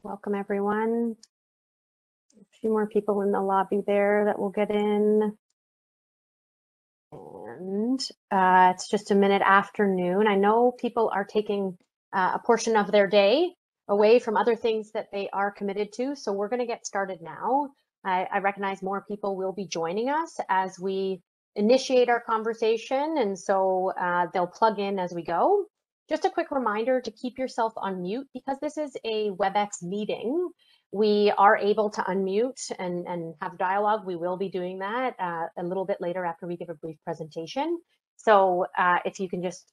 Welcome everyone. A few more people in the lobby there that will get in. And it's just a minute after noon. I know people are taking a portion of their day away from other things that they are committed to. So we're going to get started now. I recognize more people will be joining us as we initiate our conversation. And so they'll plug in as we go. Just a quick reminder to keep yourself on mute because this is a WebEx meeting. We are able to unmute and have dialogue. We will be doing that a little bit later after we give a brief presentation. So if you can just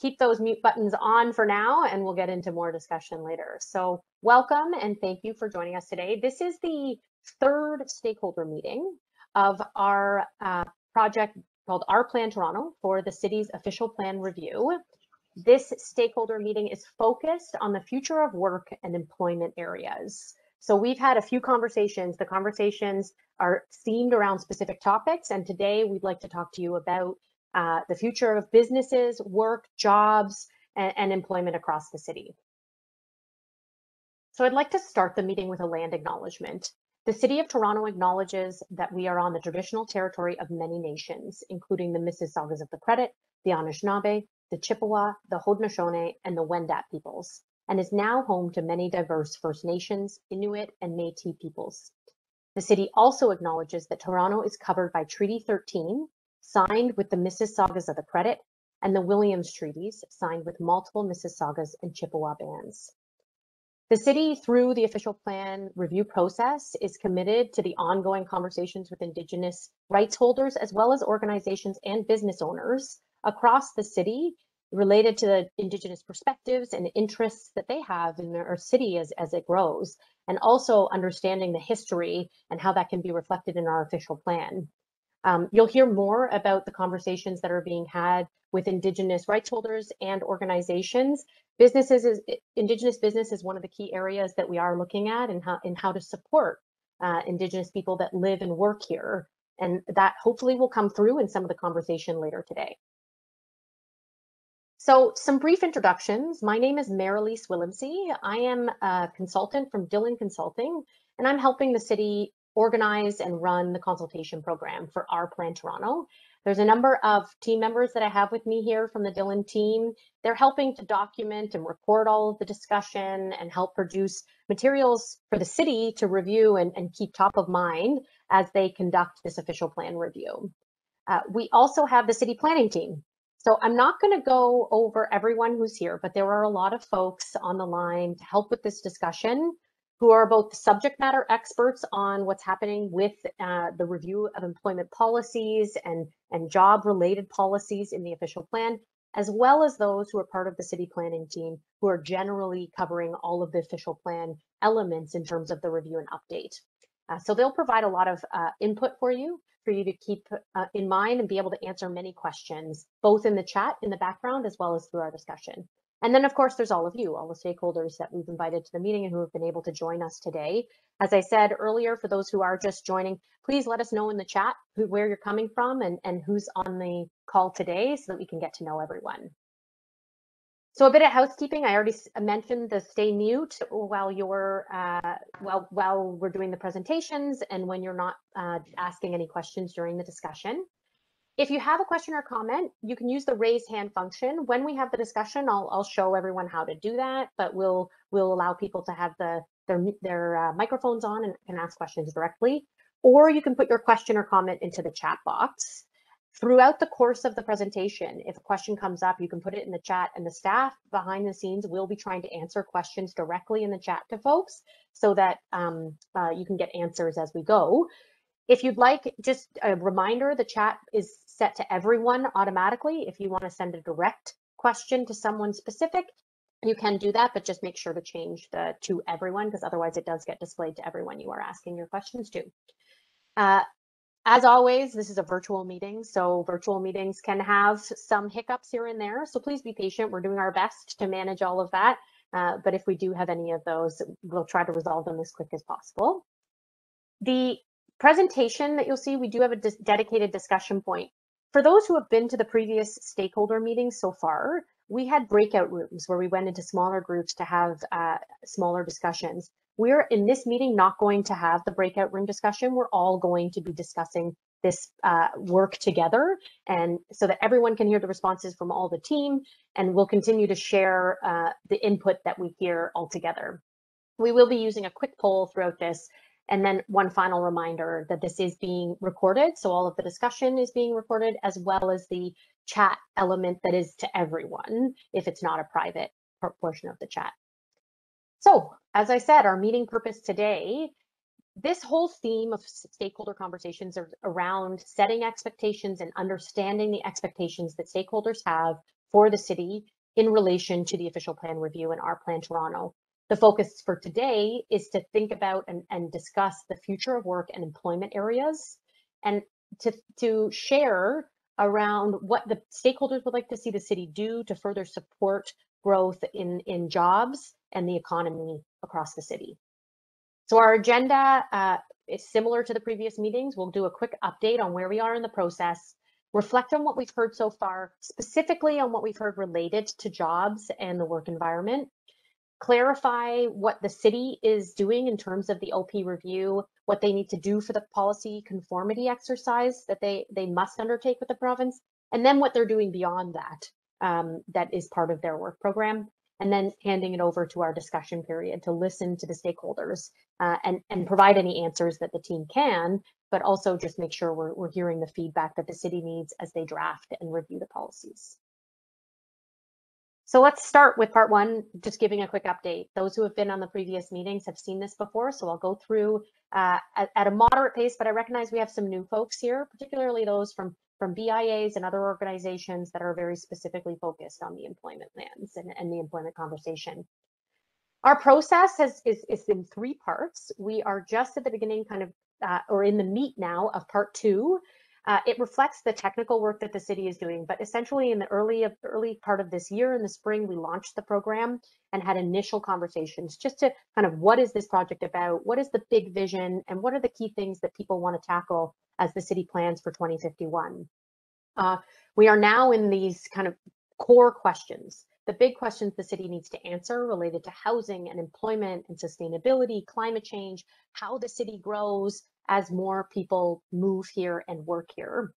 keep those mute buttons on for now, and we'll get into more discussion later. So welcome and thank you for joining us today. This is the third stakeholder meeting of our project called Our Plan Toronto for the city's official plan review. This stakeholder meeting is focused on the future of work and employment areas. So we've had a few conversations. The conversations are themed around specific topics. And today we'd like to talk to you about the future of businesses, work, jobs, and employment across the city. So I'd like to start the meeting with a land acknowledgement. The City of Toronto acknowledges that we are on the traditional territory of many nations, including the Mississaugas of the Credit, the Anishinaabe, the Chippewa, the Haudenosaunee, and the Wendat peoples, and is now home to many diverse First Nations, Inuit, and Métis peoples. The city also acknowledges that Toronto is covered by Treaty 13, signed with the Mississaugas of the Credit, and the Williams Treaties, signed with multiple Mississaugas and Chippewa bands. The city, through the official plan review process, is committed to the ongoing conversations with Indigenous rights holders, as well as organizations and business owners across the city related to the Indigenous perspectives and interests that they have in our city as it grows, and also understanding the history and how that can be reflected in our official plan. You'll hear more about the conversations that are being had with Indigenous rights holders and organizations. Indigenous business is one of the key areas that we are looking at and how to support Indigenous people that live and work here. And that hopefully will come through in some of the conversation later today. So some brief introductions. My name is Marilise Willemse. I am a consultant from Dillon Consulting, and I'm helping the city organize and run the consultation program for Our Plan Toronto. There's a number of team members that I have with me here from the Dillon team. They're helping to document and record all of the discussion and help produce materials for the city to review and keep top of mind as they conduct this official plan review. We also have the city planning team. So I'm not going to go over everyone who's here, but there are a lot of folks on the line to help with this discussion who are both subject matter experts on what's happening with the review of employment policies and job-related policies in the official plan, as well as those who are part of the city planning team who are generally covering all of the official plan elements in terms of the review and update. So they'll provide a lot of input for you to keep in mind and be able to answer many questions, both in the chat in the background as well as through our discussion. And then, of course, there's all of you, all the stakeholders that we've invited to the meeting and who have been able to join us today. As I said earlier, for those who are just joining, please let us know in the chat where you're coming from and who's on the call today so that we can get to know everyone. So a bit of housekeeping. I already mentioned the stay mute while you're while we're doing the presentations and when you're not asking any questions during the discussion. If you have a question or comment, you can use the raise hand function. When we have the discussion, I'll show everyone how to do that, but we'll allow people to have their microphones on and can ask questions directly. Or you can put your question or comment into the chat box. Throughout the course of the presentation, if a question comes up, you can put it in the chat, and the staff behind the scenes will be trying to answer questions directly in the chat to folks so that you can get answers as we go. If you'd like, just a reminder, the chat is set to everyone automatically. If you want to send a direct question to someone specific, you can do that, but just make sure to change the to everyone, because otherwise it does get displayed to everyone you are asking your questions to. As always, this is a virtual meeting, so virtual meetings can have some hiccups here and there. So please be patient. We're doing our best to manage all of that. But if we do have any of those, we'll try to resolve them as quick as possible. The presentation that you'll see, we do have a dedicated discussion point. For those who have been to the previous stakeholder meetings so far, we had breakout rooms where we went into smaller groups to have smaller discussions. We're in this meeting not going to have the breakout room discussion. We're all going to be discussing this work together, and so that everyone can hear the responses from all the team, and we'll continue to share the input that we hear all together. We will be using a quick poll throughout this. And then one final reminder that this is being recorded. So all of the discussion is being recorded, as well as the chat element that is to everyone, if it's not a private portion of the chat. So as I said, our meeting purpose today, this whole theme of stakeholder conversations are around setting expectations and understanding the expectations that stakeholders have for the city in relation to the official plan review and our Plan Toronto. The focus for today is to think about and discuss the future of work and employment areas, and to share around what the stakeholders would like to see the city do to further support growth in jobs and the economy across the city. So our agenda is similar to the previous meetings. We'll do a quick update on where we are in the process, reflect on what we've heard so far, specifically on what we've heard related to jobs and the work environment, clarify what the city is doing in terms of the OP review, what they need to do for the policy conformity exercise that they must undertake with the province, and then what they're doing beyond that, that is part of their work program, and then handing it over to our discussion period to listen to the stakeholders and provide any answers that the team can, but also just make sure we're hearing the feedback that the city needs as they draft and review the policies. So let's start with part one, just giving a quick update. Those who have been on the previous meetings have seen this before, so I'll go through at a moderate pace, but I recognize we have some new folks here, particularly those from BIAs and other organizations that are very specifically focused on the employment lands and the employment conversation. Our process is in three parts. We are just at the beginning, kind of, or in the meat now of part two. It reflects the technical work that the city is doing, but essentially in the early part of this year, in the spring, we launched the program and had initial conversations just to kind of, what is this project about? What is the big vision? And what are the key things that people want to tackle as the city plans for 2051? We are now in these kind of core questions, the big questions the city needs to answer related to housing and employment and sustainability, climate change, how the city grows as more people move here and work here.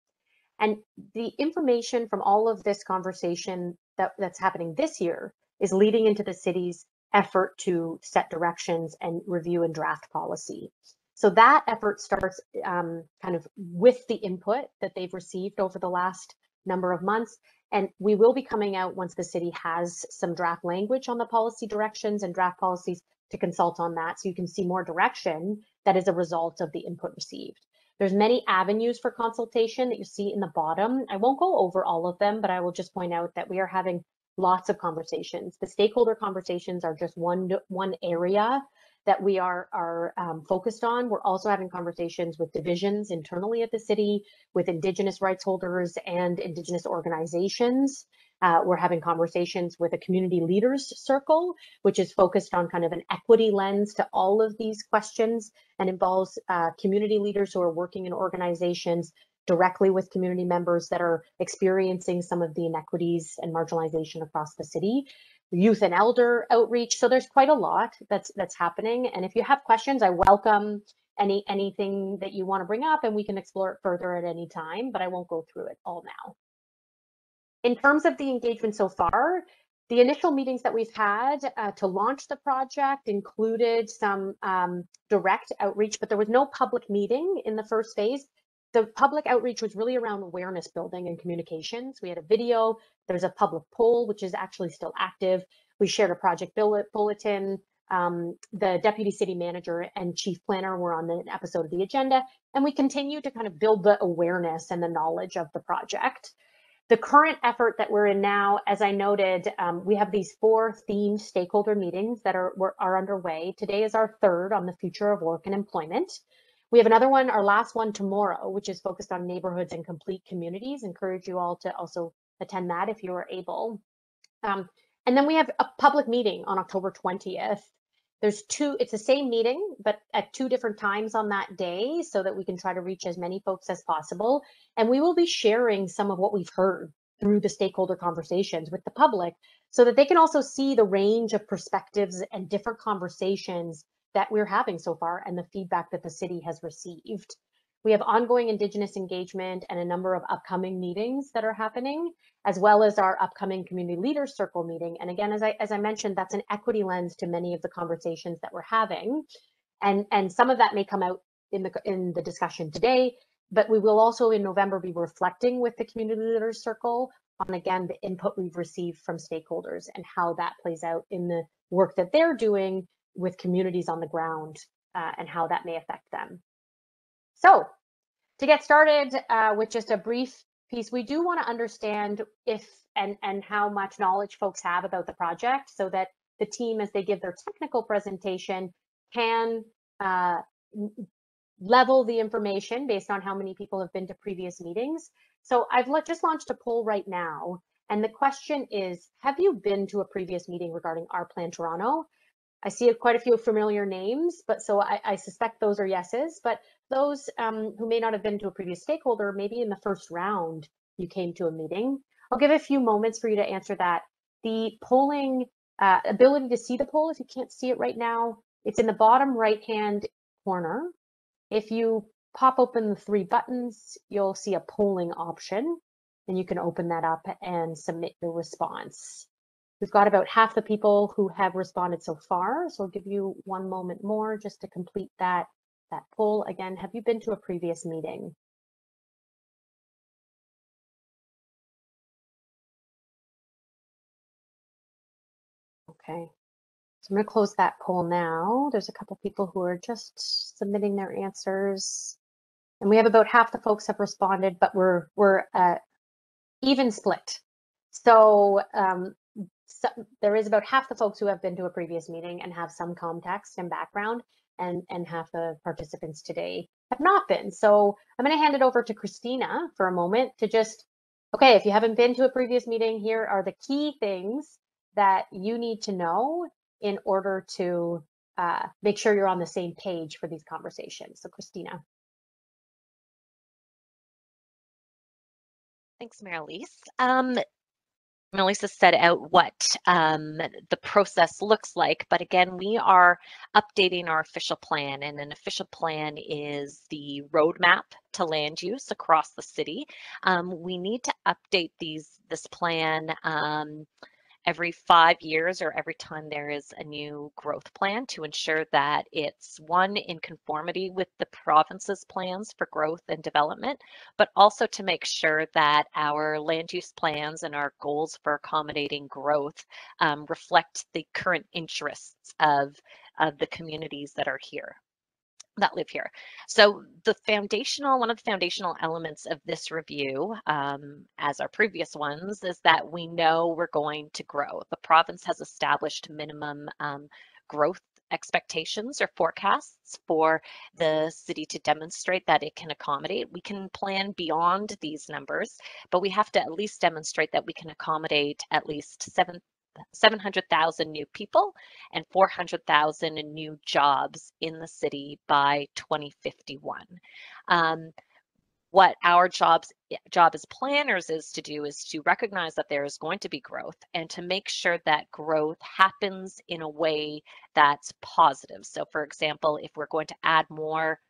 And the information from all of this conversation that's happening this year is leading into the city's effort to set directions and review and draft policy. So that effort starts kind of with the input that they've received over the last number of months. And we will be coming out once the city has some draft language on the policy directions and draft policies to consult on that, so you can see more direction that is a result of the input received. There's many avenues for consultation that you see in the bottom. I won't go over all of them, but I will just point out that we are having lots of conversations. The stakeholder conversations are just one area that we are focused on. We're also having conversations with divisions internally at the city, with Indigenous rights holders and Indigenous organizations. We're having conversations with a community leaders circle, which is focused on kind of an equity lens to all of these questions and involves community leaders who are working in organizations directly with community members that are experiencing some of the inequities and marginalization across the city. Youth and elder outreach. So there's quite a lot that's happening. And if you have questions, I welcome anything that you want to bring up, and we can explore it further at any time, but I won't go through it all now. In terms of the engagement so far, the initial meetings that we've had to launch the project included some direct outreach, but there was no public meeting in the first phase. The public outreach was really around awareness building and communications. We had a video, there's a public poll, which is actually still active. We shared a project bulletin. The deputy city manager and chief planner were on the episode of the agenda, and we continue to kind of build the awareness and the knowledge of the project. The current effort that we're in now, as I noted, we have these 4 themed stakeholder meetings that are underway. Today is our third on the future of work and employment. We have another one, our last one tomorrow, which is focused on neighborhoods and complete communities. Encourage you all to also attend that if you are able. And then we have a public meeting on October 20th. There's 2, it's the same meeting, but at 2 different times on that day, so that we can try to reach as many folks as possible. And we will be sharing some of what we've heard through the stakeholder conversations with the public so that they can also see the range of perspectives and different conversations that we're having so far and the feedback that the city has received. We have ongoing Indigenous engagement and a number of upcoming meetings that are happening, as well as our upcoming Community Leaders Circle meeting. And again, as I mentioned, that's an equity lens to many of the conversations that we're having. And some of that may come out in the discussion today, but we will also in November be reflecting with the Community Leaders Circle on, again, the input we've received from stakeholders and how that plays out in the work that they're doing with communities on the ground and how that may affect them. So to get started with just a brief piece, we do want to understand if and how much knowledge folks have about the project so that the team, as they give their technical presentation, can level the information based on how many people have been to previous meetings. So I've just launched a poll right now. And the question is, have you been to a previous meeting regarding Our Plan Toronto? I see quite a few familiar names, but so I suspect those are yeses. But those who may not have been to a previous stakeholder, maybe in the first round you came to a meeting. I'll give a few moments for you to answer that. The polling ability to see the poll, if you can't see it right now, it's in the bottom right-hand corner. If you pop open the three buttons, you'll see a polling option, and you can open that up and submit your response. We've got about half the people who have responded so far, so I'll give you one moment more just to complete that poll. Again, have you been to a previous meeting? Okay, so I'm going to close that poll now. There's a couple people who are just submitting their answers, and we have about half the folks have responded, but we're even split. So there is about half the folks who have been to a previous meeting and have some context and background, and half the participants today have not been. So I'm going to hand it over to Christina for a moment to just, okay, if you haven't been to a previous meeting, here are the key things that you need to know in order to make sure you're on the same page for these conversations. So Christina. Thanks, Marilise. Marilise set out what the process looks like, but again, we are updating our official plan, and an official plan is the roadmap to land use across the city. We need to update this plan every 5 years or every time there is a new growth plan to ensure that it's one in conformity with the province's plans for growth and development, but also to make sure that our land use plans and our goals for accommodating growth reflect the current interests of the communities that are here. That live here. So one of the foundational elements of this review, as our previous ones, is that we know we're going to grow. The province has established minimum growth expectations or forecasts for the city to demonstrate that it can accommodate. We can plan beyond these numbers, but we have to at least demonstrate that we can accommodate at least 700,000 new people and 400,000 new jobs in the city by 2051. What our job as planners is to recognize that there is going to be growth and to make sure that growth happens in a way that's positive. So for example, if we're going to add more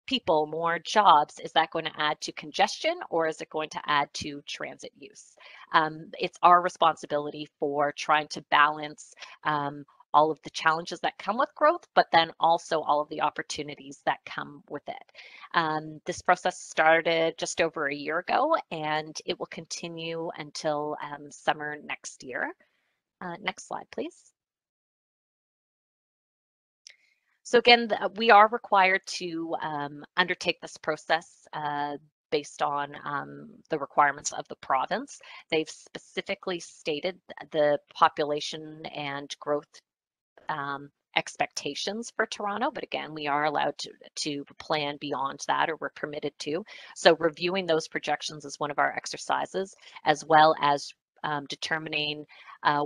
people, more jobs, is that going to add to congestion or is it going to add to transit use? It's our responsibility for trying to balance all of the challenges that come with growth, but then also all of the opportunities that come with it. This process started just over a year ago and it will continue until summer next year. Next slide, please. So again, we are required to undertake this process based on the requirements of the province. They've specifically stated the population and growth expectations for Toronto, but again, we are allowed to plan beyond that, or we're permitted to. So reviewing those projections is one of our exercises, as well as determining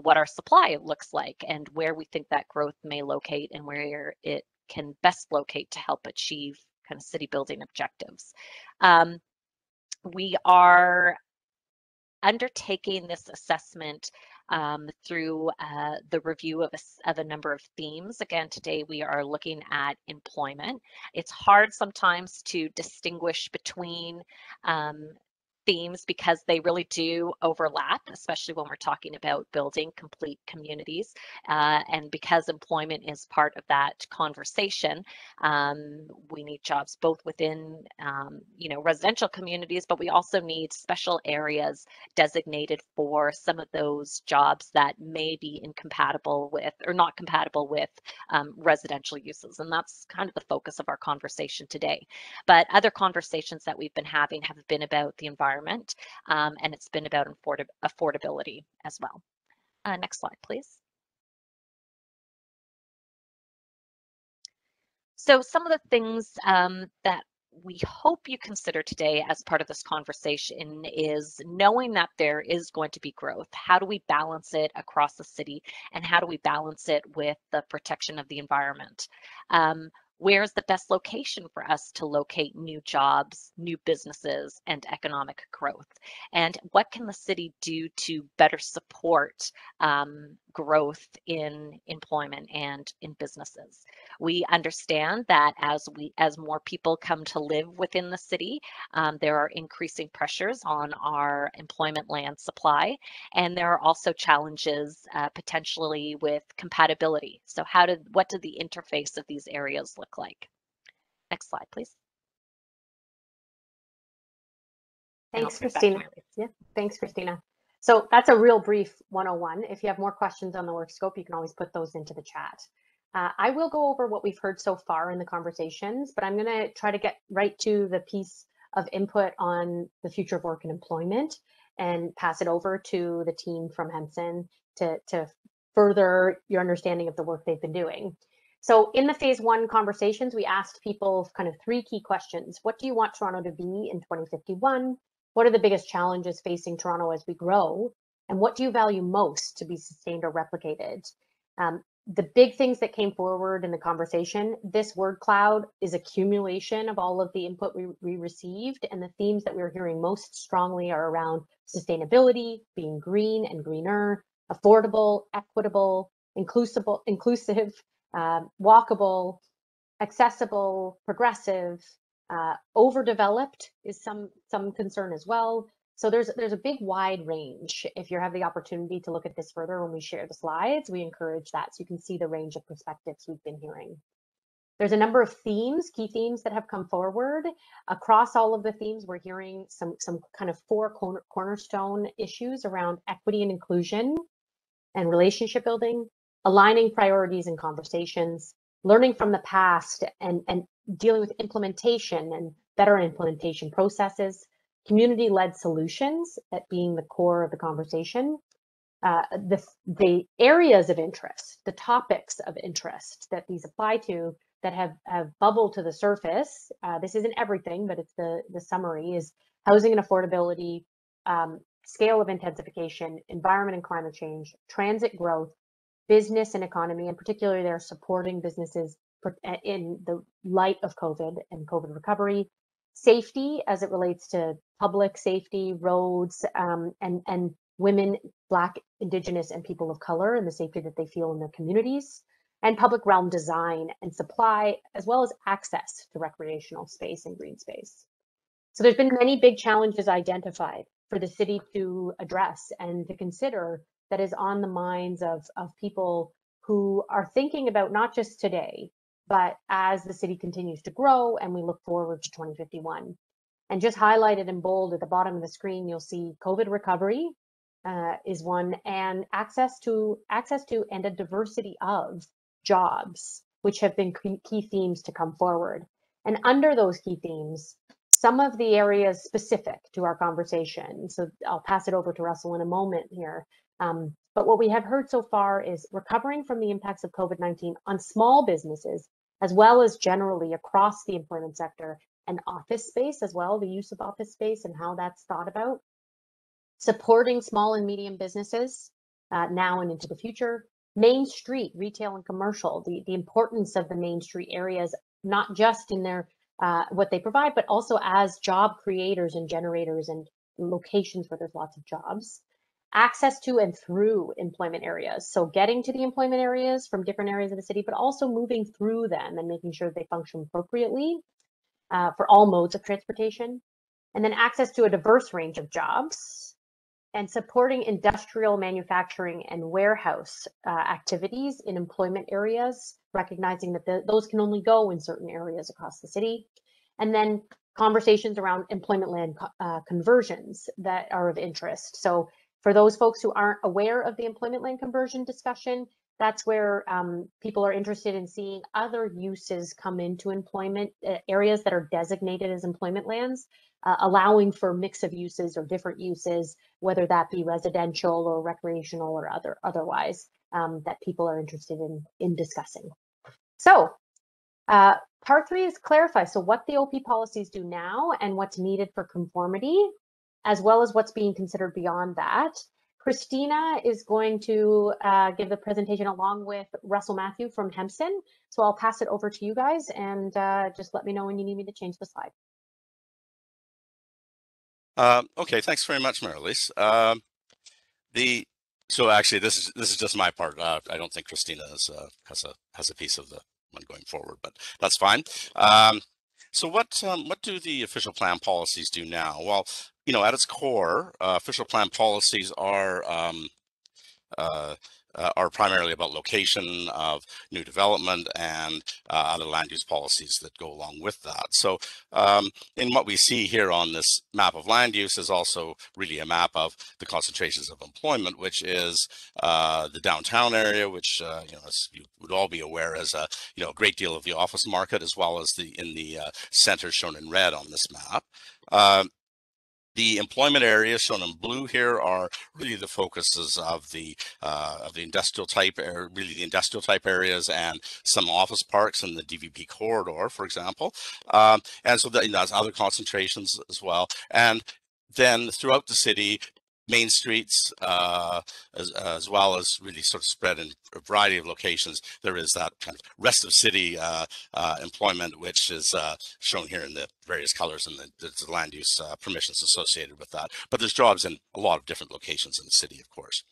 what our supply looks like and where we think that growth may locate and where it can best locate to help achieve kind of city building objectives. We are undertaking this assessment through the review of a number of themes. Again, today we are looking at employment. It's hard sometimes to distinguish between themes because they really do overlap, especially when we're talking about building complete communities. And because employment is part of that conversation, we need jobs both within, residential communities, but we also need special areas designated for some of those jobs that may be incompatible with or not compatible with residential uses. And that's kind of the focus of our conversation today. But other conversations that we've been having have been about the environment, and it's been about affordability as well. Next slide, please. So some of the things that we hope you consider today as part of this conversation is knowing that there is going to be growth. How do we balance it across the city, and how do we balance it with the protection of the environment? Where's the best location for us to locate new jobs, new businesses, and economic growth? And what can the city do to better support growth in employment and in businesses? We understand that as more people come to live within the city, there are increasing pressures on our employment land supply, and there are also challenges potentially with compatibility. So what did the interface of these areas look like? Next slide, please. Thanks, Christina. Yeah, thanks, Christina. So that's a real brief 101. If you have more questions on the work scope, you can always put those into the chat. I will go over what we've heard so far in the conversations, but I'm going to try to get right to the piece of input on the future of work and employment and pass it over to the team from Henson to further your understanding of the work they've been doing. So in the phase one conversations, we asked people kind of 3 key questions. What do you want Toronto to be in 2051? What are the biggest challenges facing Toronto as we grow? And what do you value most to be sustained or replicated? The big things that came forward in the conversation, this word cloud is accumulation of all of the input we received, and the themes that we were hearing most strongly are around sustainability, being green and greener, affordable, equitable, inclusive, walkable, accessible, progressive, overdeveloped is some concern as well. So there's a big wide range. If you have the opportunity to look at this further when we share the slides, we encourage that so you can see the range of perspectives we've been hearing. There's a number of themes, key themes that have come forward. Across all of the themes, we're hearing some kind of 4 cornerstone issues around equity and inclusion and relationship building, aligning priorities and conversations, learning from the past and dealing with implementation and better implementation processes, community-led solutions, that being the core of the conversation, the areas of interest, the topics of interest that these apply to that have bubbled to the surface. This isn't everything, but it's the summary is housing and affordability, scale of intensification, environment and climate change, transit growth, business and economy, and particularly they're supporting businesses in the light of COVID and COVID recovery, safety as it relates to public safety, roads, and women, Black, Indigenous, and people of color, and the safety that they feel in their communities, and public realm design and supply, as well as access to recreational space and green space. So there's been many big challenges identified for the city to address and to consider that is on the minds of people who are thinking about not just today, but as the city continues to grow and we look forward to 2051. And just highlighted in bold at the bottom of the screen, you'll see COVID recovery is one, and access to and a diversity of jobs, which have been key themes to come forward. And under those key themes, some of the areas specific to our conversation, so I'll pass it over to Russell in a moment here, but what we have heard so far is recovering from the impacts of COVID-19 on small businesses, as well as generally across the employment sector and office space as well, the use of office space and how that's thought about. Supporting small and medium businesses now and into the future. Main Street, retail and commercial, the importance of the Main Street areas, not just in their what they provide, but also as job creators and generators and locations where there's lots of jobs. Access to and through employment areas. So getting to the employment areas from different areas of the city, but also moving through them and making sure they function appropriately for all modes of transportation. And then access to a diverse range of jobs and supporting industrial manufacturing and warehouse activities in employment areas, recognizing that those can only go in certain areas across the city. And then conversations around employment land conversions that are of interest. So for those folks who aren't aware of the employment land conversion discussion, that's where people are interested in seeing other uses come into employment areas that are designated as employment lands, allowing for a mix of uses or different uses, whether that be residential or recreational or otherwise, that people are interested in discussing. So part 3 is clarify. So what the OP policies do now and what's needed for conformity, as well as what's being considered beyond that. Christina is going to give the presentation along with Russell Matthew from Hempson. So I'll pass it over to you guys and just let me know when you need me to change the slide. Okay, thanks very much, Mary-Lise. So actually, this is just my part. I don't think Christina has a piece of the one going forward, but that's fine. So what do the official plan policies do now? Well, at its core, official plan policies are primarily about location of new development and other land use policies that go along with that. So in what we see here on this map of land use is also really a map of the concentrations of employment, which is the downtown area, which as you would all be aware, is a great deal of the office market, as well as in the center shown in red on this map. The employment areas shown in blue here are really the focuses of the industrial type areas and some office parks in the DVP corridor, for example. And so that's other concentrations as well. And then throughout the city, main streets, as well as really sort of spread in a variety of locations, there is that kind of rest of city employment, which is shown here in the various colors and the land use permissions associated with that. But there's jobs in a lot of different locations in the city, of course.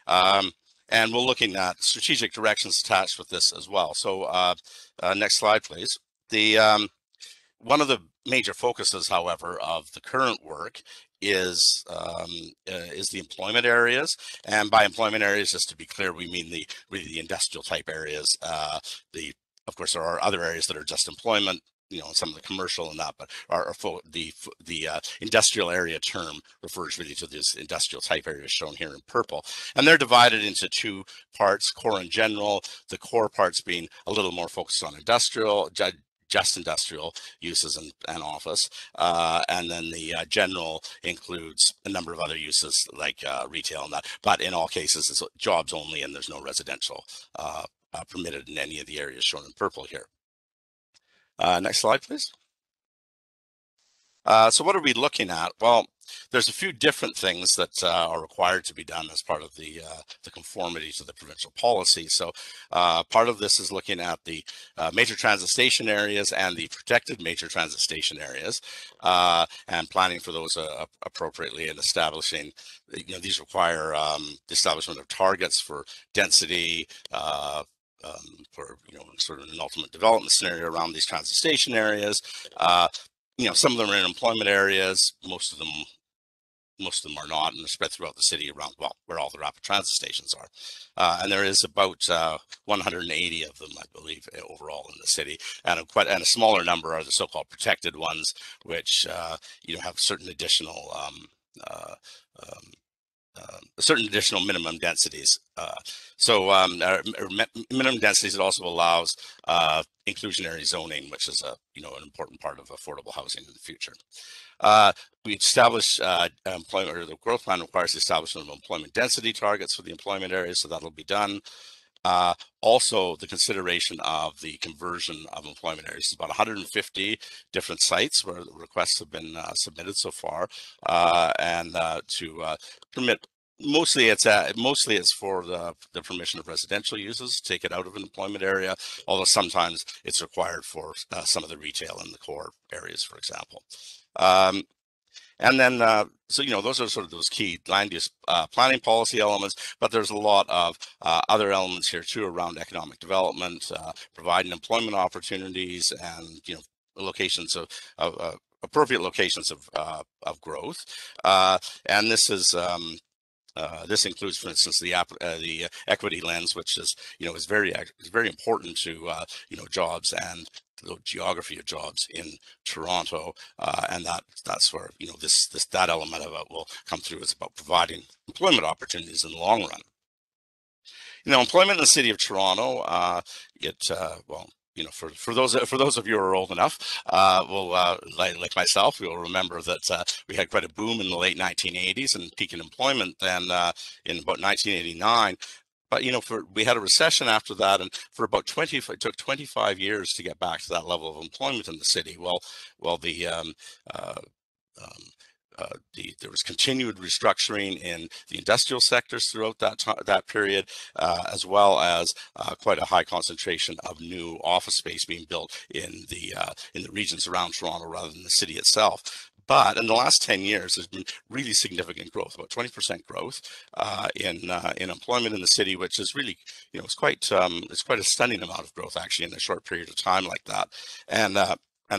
And we're looking at strategic directions attached with this as well. So next slide, please. One of the major focuses, however, of the current work is the employment areas, and by employment areas, just to be clear, we mean really the industrial type areas. Of course, there are other areas that are just employment, some of the commercial and that, but the industrial area term refers really to these industrial type areas shown here in purple, and they're divided into two parts: core and general. The core parts being a little more focused on industrial. Just industrial uses and office, and then the general includes a number of other uses like retail and that, but in all cases it's jobs only, and there's no residential permitted in any of the areas shown in purple here. Next slide, please. So what are we looking at? Well, there's a few different things that are required to be done as part of the conformity to the provincial policy. So part of this is looking at the major transit station areas and the protected major transit station areas, and planning for those appropriately, and establishing, these require the establishment of targets for density, for sort of an ultimate development scenario around these transit station areas. Some of them are in employment areas, most of them are not, and they're spread throughout the city around, well, where all the rapid transit stations are. And there is about 180 of them, I believe, overall in the city, and a smaller number are the so-called protected ones, which have certain additional minimum densities. Minimum densities, it also allows inclusionary zoning, which is an important part of affordable housing in the future. We establish employment, or the growth plan requires the establishment of employment density targets for the employment areas, so that'll be done. Also, the consideration of the conversion of employment areas. It's about 150 different sites where the requests have been submitted so far, and to permit. Mostly it's for the permission of residential uses, take it out of an employment area, although sometimes it's required for some of the retail in the core areas, for example. And then, so, those are sort of those key land use planning policy elements, but there's a lot of other elements here too around economic development, providing employment opportunities, and, locations of appropriate locations of growth. And this is, this includes, for instance, the equity lens, which is is very important to jobs and the geography of jobs in Toronto, and that's where that element of it will come through. It's about providing employment opportunities in the long run. Employment in the city of Toronto, for those of you who are old enough, like myself, you'll remember that we had quite a boom in the late 1980s and peak in employment then in about 1989. But we had a recession after that, and for about it took 25 years to get back to that level of employment in the city. There was continued restructuring in the industrial sectors throughout that period, as well as quite a high concentration of new office space being built in the regions around Toronto rather than the city itself. But in the last 10 years, there's been really significant growth, about 20% growth in employment in the city, which is really, it's quite a stunning amount of growth actually in a short period of time like that. And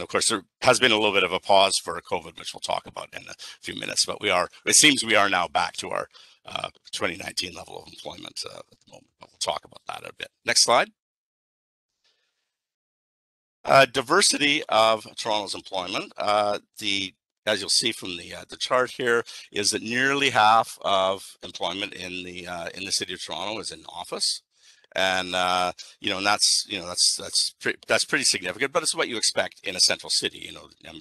of course, there has been a little bit of a pause for COVID, which we'll talk about in a few minutes. But it seems we are now back to our 2019 level of employment at the moment. But we'll talk about that a bit. Next slide. Diversity of Toronto's employment. As you'll see from the chart here, is that nearly half of employment in the city of Toronto is in office. And and that's pretty significant, but it's what you expect in a central city.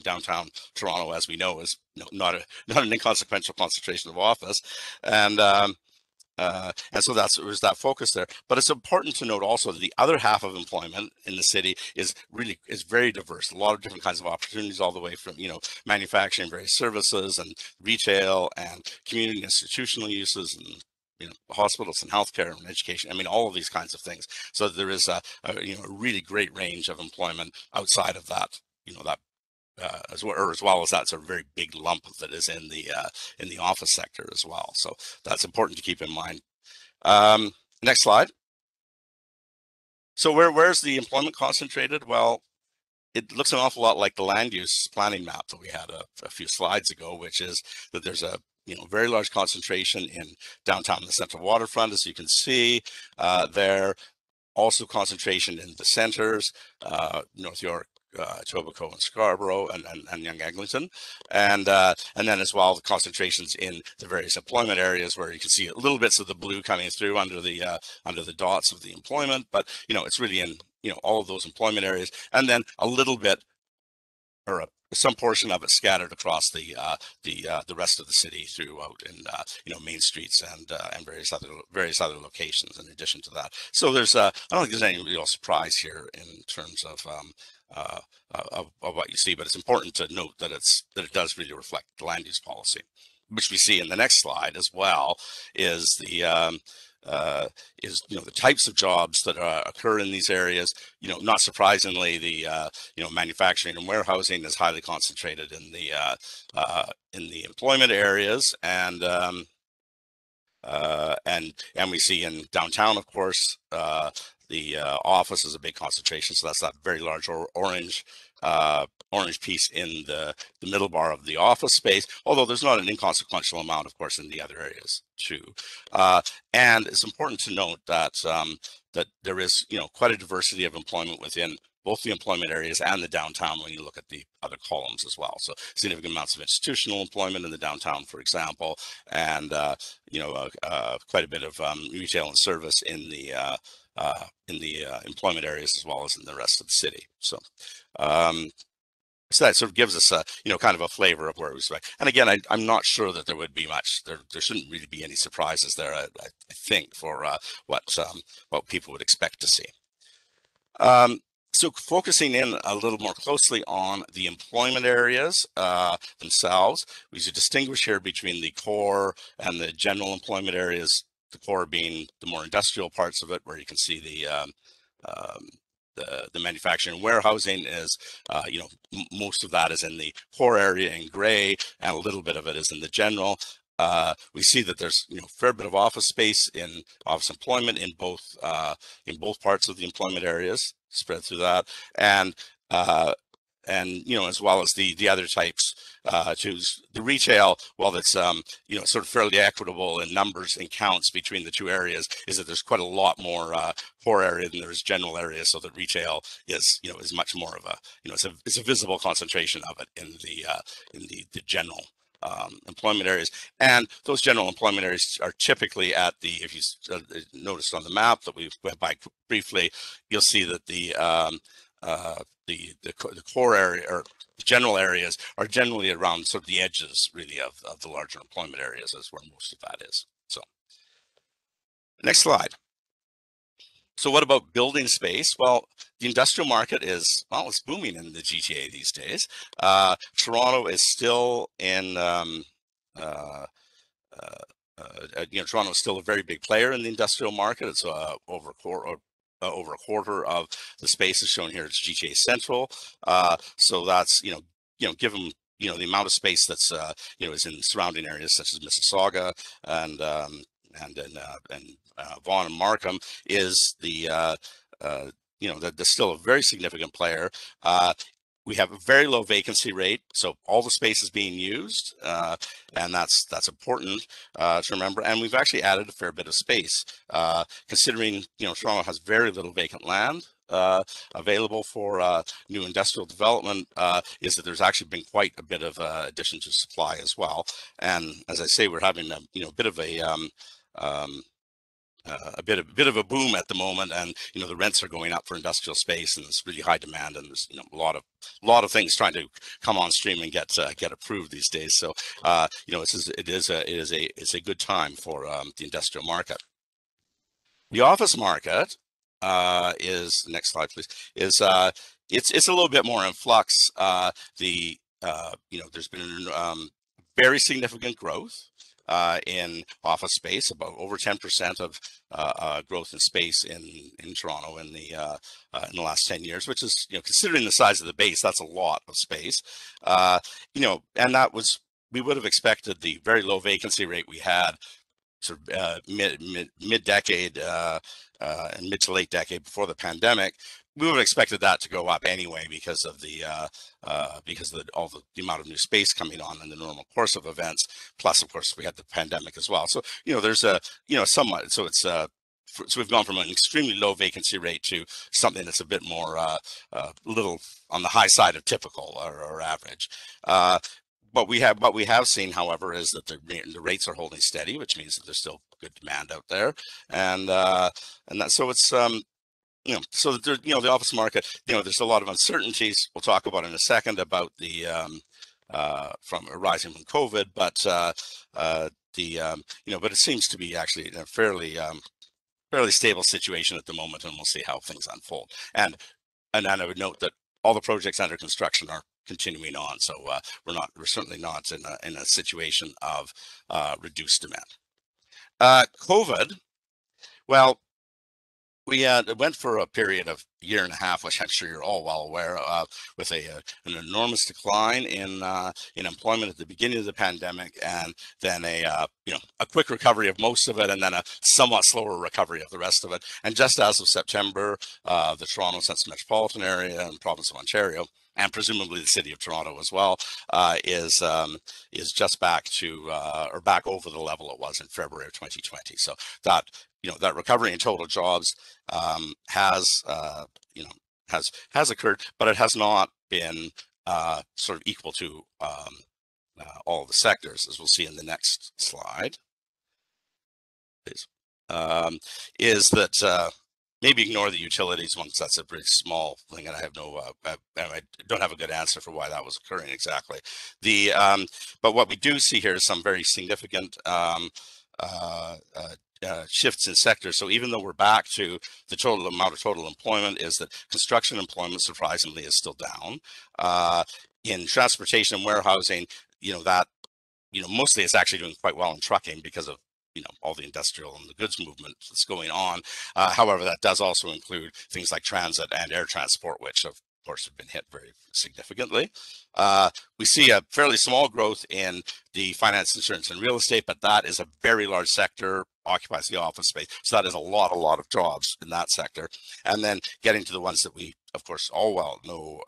Downtown Toronto, as we know, is not an inconsequential concentration of office, and so there's that focus there. But it's important to note also that the other half of employment in the city is very diverse. A lot of different kinds of opportunities, all the way from manufacturing, various services, and retail, and community institutional uses, and hospitals and healthcare and education. I mean, all of these kinds of things. So there is a really great range of employment outside of that, as well as that sort of very big lump that is in the office sector as well. So that's important to keep in mind. Next slide. So where's the employment concentrated? Well, it looks an awful lot like the land use planning map that we had a few slides ago, which is that there's a very large concentration in downtown, the central waterfront, as you can see there. Also concentration in the centers, North York, Etobicoke, and Scarborough, and Young Eglinton, and then as well the concentrations in the various employment areas, where you can see little bits of the blue coming through under the dots of the employment, but it's really in all of those employment areas, and then a little bit, or some portion of it, scattered across the rest of the city throughout in main streets and various other locations in addition to that. So there's I don't think there's any real surprise here in terms of what you see, but it's important to note that it does really reflect the land use policy, which we see in the next slide as well. Is the types of jobs that occur in these areas. Not surprisingly, the manufacturing and warehousing is highly concentrated in the employment areas, and we see in downtown, of course, the office is a big concentration. So that's that very large orange piece in the middle bar of the office space, although there's not an inconsequential amount, of course, in the other areas too. And it's important to note that that there is quite a diversity of employment within both the employment areas and the downtown when you look at the other columns as well. So significant amounts of institutional employment in the downtown, for example, and quite a bit of retail and service in the employment areas, as well as in the rest of the city. So that sort of gives us kind of a flavor of where we expect. And again, I'm not sure that there would be much. There shouldn't really be any surprises there, I think, for what people would expect to see. So focusing in a little more closely on the employment areas themselves, we should distinguish here between the core and the general employment areas. The core being the more industrial parts of it, where you can see the the manufacturing and warehousing is, you know, most of that is in the core area in gray, and a little bit of it is in the general. We see that there's, you know, a fair bit of office space in office employment in both parts of the employment areas spread through that, and you know, as well as the other types, choose the retail. While it's you know, sort of fairly equitable in numbers and counts between the two areas, is that there's quite a lot more core area than there is general area, so that retail is, you know, is much more of a, you know, it's a visible concentration of it in the general employment areas. And those general employment areas are typically at the, if you noticed on the map that we went by briefly, you'll see that the core area or the general areas are generally around sort of the edges, really, of the larger employment areas, is where most of that is. So next slide. So what about building space? Well, the industrial market is, well, it's booming in the GTA these days. Toronto is still in, you know, Toronto is still a very big player in the industrial market. It's over a quarter of the space is shown here. It's GTA Central. So that's, you know, given, you know, the amount of space that's, you know, is in surrounding areas such as Mississauga and Vaughan and Markham, is the, you know, there's still a very significant player. We have a very low vacancy rate, so all the space is being used, and that's important to remember. And we've actually added a fair bit of space, considering, you know, Toronto has very little vacant land available for new industrial development. Is that there's actually been quite a bit of addition to supply as well. And as I say, we're having a, you know, bit of a boom at the moment, and, you know, the rents are going up for industrial space, and there's really high demand, and there's, you know, a lot of things trying to come on stream and get approved these days. So you know, it's a good time for the industrial market. The office market is, next slide please, is it's a little bit more in flux. You know, there's been very significant growth in office space, about over 10% of growth in space in Toronto in the last 10 years, which is, you know, considering the size of the base, that's a lot of space. You know, and that was, we would have expected the very low vacancy rate we had sort of mid-decade and mid to late decade before the pandemic. We would have expected that to go up anyway because of the amount of new space coming on in the normal course of events. Plus, of course, we had the pandemic as well. So, you know, there's a, you know, somewhat, so it's so we've gone from an extremely low vacancy rate to something that's a bit more little on the high side of typical or average. What we have seen, however, is that the rates are holding steady, which means that there's still good demand out there, and that, so it's you know, so that there, you know, the office market, you know, there's a lot of uncertainties we'll talk about in a second about the from arising from COVID, but you know, but it seems to be actually in a fairly stable situation at the moment, and we'll see how things unfold. And I would note that all the projects under construction are continuing on, so we're certainly not in a situation of reduced demand. COVID, well, we went for a period of a year and a half, which I'm sure you're all well aware of, with an enormous decline in employment at the beginning of the pandemic, and then you know, a quick recovery of most of it, and then a somewhat slower recovery of the rest of it. And just as of September, the Toronto Central Metropolitan Area and Province of Ontario, and presumably the City of Toronto as well, is just back to or back over the level it was in February of 2020. So that, you know, that recovery in total jobs has you know, has occurred, but it has not been sort of equal to all the sectors, as we'll see in the next slide. Please. Is that maybe ignore the utilities one, because that's a pretty small thing, and I have no, I don't have a good answer for why that was occurring exactly. But what we do see here is some very significant shifts in sectors. So even though we're back to the total amount of total employment, is that construction employment surprisingly is still down. In transportation and warehousing, you know, that, you know, mostly it's actually doing quite well in trucking because of all the industrial and the goods movement that's going on. However, that does also include things like transit and air transport, which of course have been hit very significantly. We see a fairly small growth in the finance, insurance, and real estate, but that is a very large sector, occupies the office space. So that is a lot of jobs in that sector. And then getting to the ones that we, of course, all well know,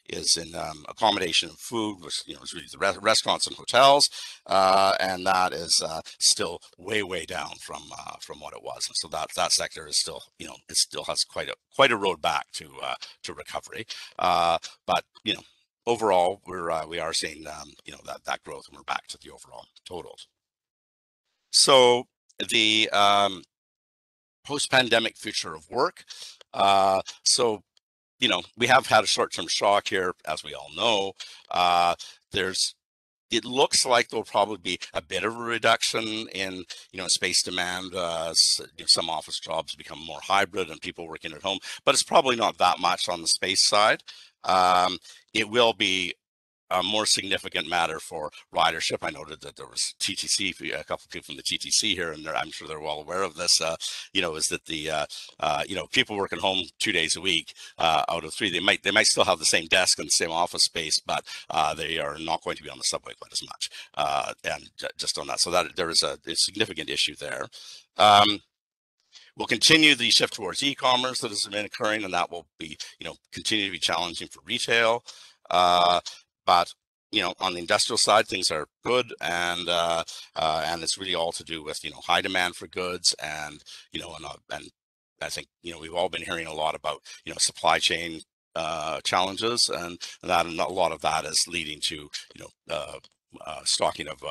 is in accommodation and food, which is really the restaurants and hotels, and that is still way down from what it was. And so that sector is still, it still has quite a road back to recovery. But overall, we are seeing that growth, and we're back to the overall totals. So the post-pandemic future of work. We have had a short-term shock here, as we all know. It looks like there'll probably be a bit of a reduction in, space demand. Some office jobs become more hybrid and people working at home, but it's probably not that much on the space side. It will be a more significant matter for ridership. I noted that there was TTC, a couple of people from the TTC here, and I'm sure they're well aware of this, is that the, people working home 2 days a week out of 3, they might still have the same desk and the same office space, but they are not going to be on the subway quite as much. And just on that, so that there is a significant issue there. We'll continue the shift towards e-commerce that has been occurring, and that will be, continue to be challenging for retail. But on the industrial side, things are good, and it's really all to do with high demand for goods, and and I think we've all been hearing a lot about supply chain challenges, and a lot of that is leading to stocking of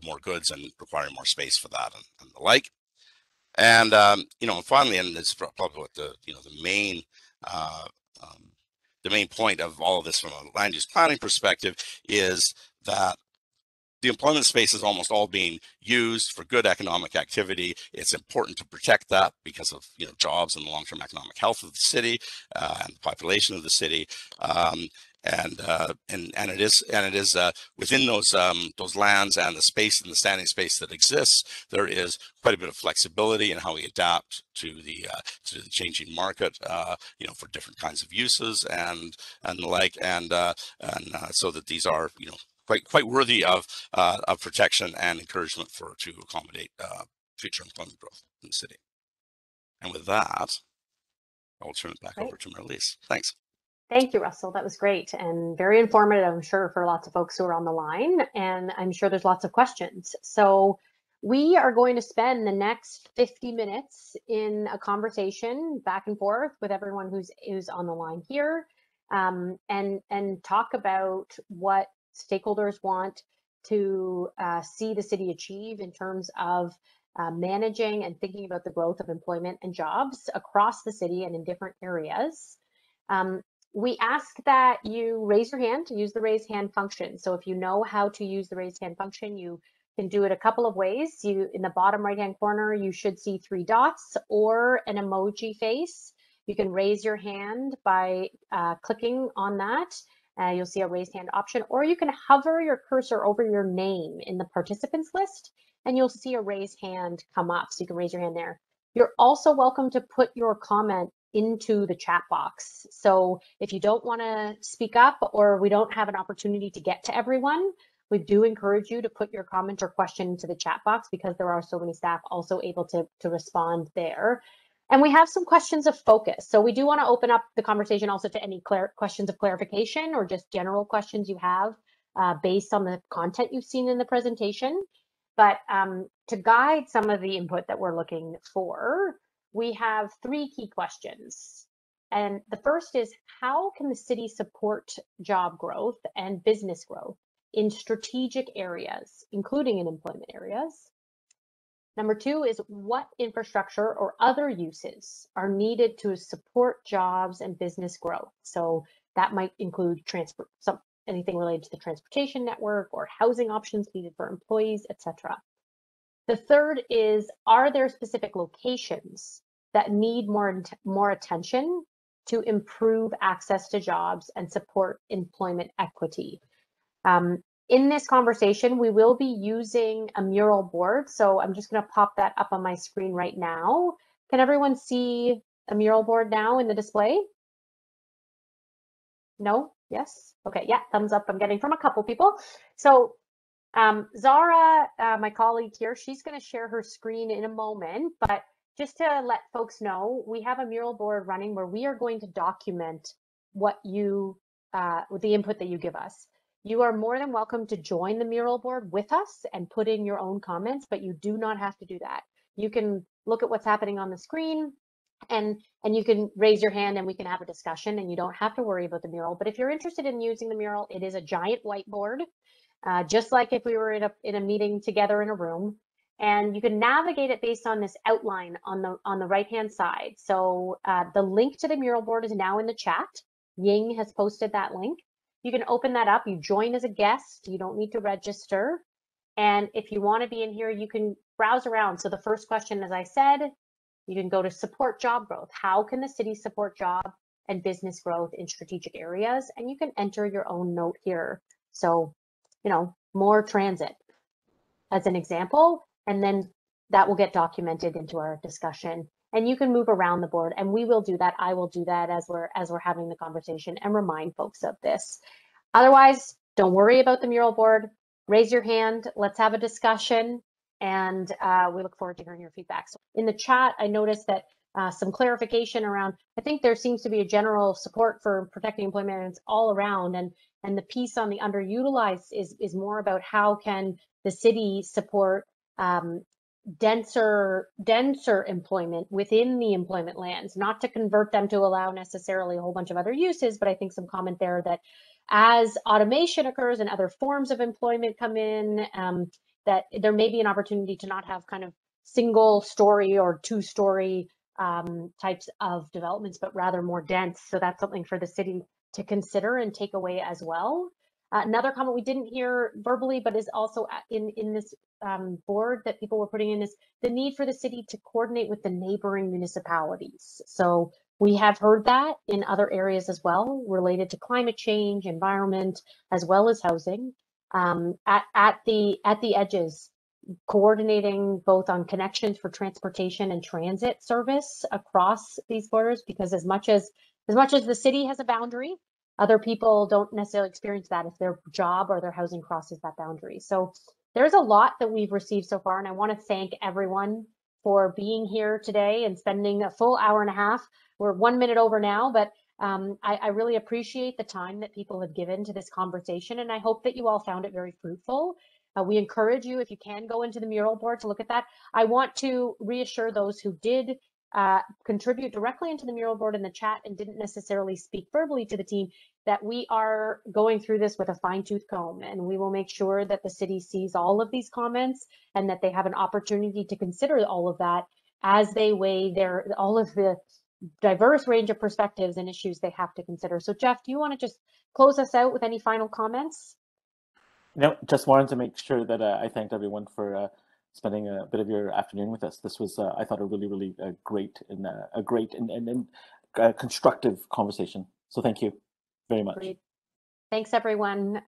more goods and requiring more space for that and the like. And finally, and it's probably what the main point of all of this from a land use planning perspective is that the employment space is almost all being used for good economic activity. It's important to protect that because of jobs and the long-term economic health of the city and the population of the city. And it is within those lands and the space and the standing space that exists, there is quite a bit of flexibility in how we adapt to the changing market, for different kinds of uses and the like, and so that these are quite worthy of protection and encouragement to accommodate future employment growth in the city. And with that, I'll turn it back over to Marlise. Thanks. Thank you, Russell. That was great and very informative, I'm sure, for lots of folks who are on the line, and I'm sure there's lots of questions. So we are going to spend the next 50 minutes in a conversation back and forth with everyone who's on the line here, and talk about what stakeholders want to see the city achieve in terms of managing and thinking about the growth of employment and jobs across the city and in different areas. We ask that you raise your hand, to use the raise hand function. So if you know how to use the raise hand function, you can do it a couple of ways. In the bottom right-hand corner, you should see 3 dots or an emoji face. You can raise your hand by clicking on that. You'll see a raised hand option, or you can hover your cursor over your name in the participants list, and you'll see a raised hand come up. So you can raise your hand there. You're also welcome to put your comment into the chat box. So if you don't want to speak up, or we don't have an opportunity to get to everyone, we do encourage you to put your comment or question into the chat box, because there are so many staff also able to respond there. And we have some questions of focus. So we do want to open up the conversation also to any questions of clarification or just general questions you have based on the content you've seen in the presentation. But to guide some of the input that we're looking for, we have 3 key questions. And the first is, how can the city support job growth and business growth in strategic areas, including in employment areas? Number 2 is, what infrastructure or other uses are needed to support jobs and business growth? So that might include anything related to the transportation network or housing options needed for employees, etc. The third is, are there specific locations that need more attention to improve access to jobs and support employment equity? In this conversation, we will be using a mural board. So I'm just going to pop that up on my screen right now. Can everyone see a mural board now in the display? No? Yes? Okay, yeah, thumbs up I'm getting from a couple people. So Zara, my colleague here, she's going to share her screen in a moment, but just to let folks know, we have a mural board running where we are going to document what you, the input that you give us. You are more than welcome to join the mural board with us and put in your own comments, but you do not have to do that. You can look at what's happening on the screen and you can raise your hand and we can have a discussion, and you don't have to worry about the mural. But if you're interested in using the mural, it is a giant whiteboard. Just like if we were in a meeting together in a room, and you can navigate it based on this outline on the right hand side. So the link to the mural board is now in the chat. Ying has posted that link. You can open that up. You join as a guest. You don't need to register. And if you want to be in here, you can browse around. So the first question, as I said, you can go to support job growth. How can the city support job and business growth in strategic areas? And you can enter your own note here. So, you know, more transit as an example, and then that will get documented into our discussion. And you can move around the board, and we will do that. I will do that as we're having the conversation and remind folks of this. Otherwise, don't worry about the mural board. Raise your hand. Let's have a discussion, and we look forward to hearing your feedback. So in the chat, I noticed that some clarification around, I think there seems to be a general support for protecting employment all around, and the piece on the underutilized is more about how can the city support denser employment within the employment lands, not to convert them to allow necessarily a whole bunch of other uses, but I think some comment there that as automation occurs and other forms of employment come in, that there may be an opportunity to not have kind of single story or two-story types of developments, but rather more dense. So that's something for the city to consider and take away as well. Another comment we didn't hear verbally, but is also in this board that people were putting in, is the need for the city to coordinate with the neighboring municipalities. So we have heard that in other areas as well, related to climate change, environment, as well as housing. At the edges, coordinating both on connections for transportation and transit service across these borders, because as much as the city has a boundary, other people don't necessarily experience that if their job or their housing crosses that boundary. So there's a lot that we've received so far, and I want to thank everyone for being here today and spending a full hour and a half. We're 1 minute over now, but I really appreciate the time that people have given to this conversation, and I hope that you all found it very fruitful. We encourage you, if you can, go into the mural board to look at that. I want to reassure those who did contribute directly into the mural board in the chat and didn't necessarily speak verbally to the team, that we are going through this with a fine-tooth comb, and we will make sure that the city sees all of these comments and that they have an opportunity to consider all of that as they weigh all of the diverse range of perspectives and issues they have to consider. So Jeff, do you want to just close us out with any final comments? No, just wanted to make sure that I thanked everyone for spending a bit of your afternoon with us. This was, I thought, a really great and constructive conversation. So thank you very much. Great. Thanks, everyone.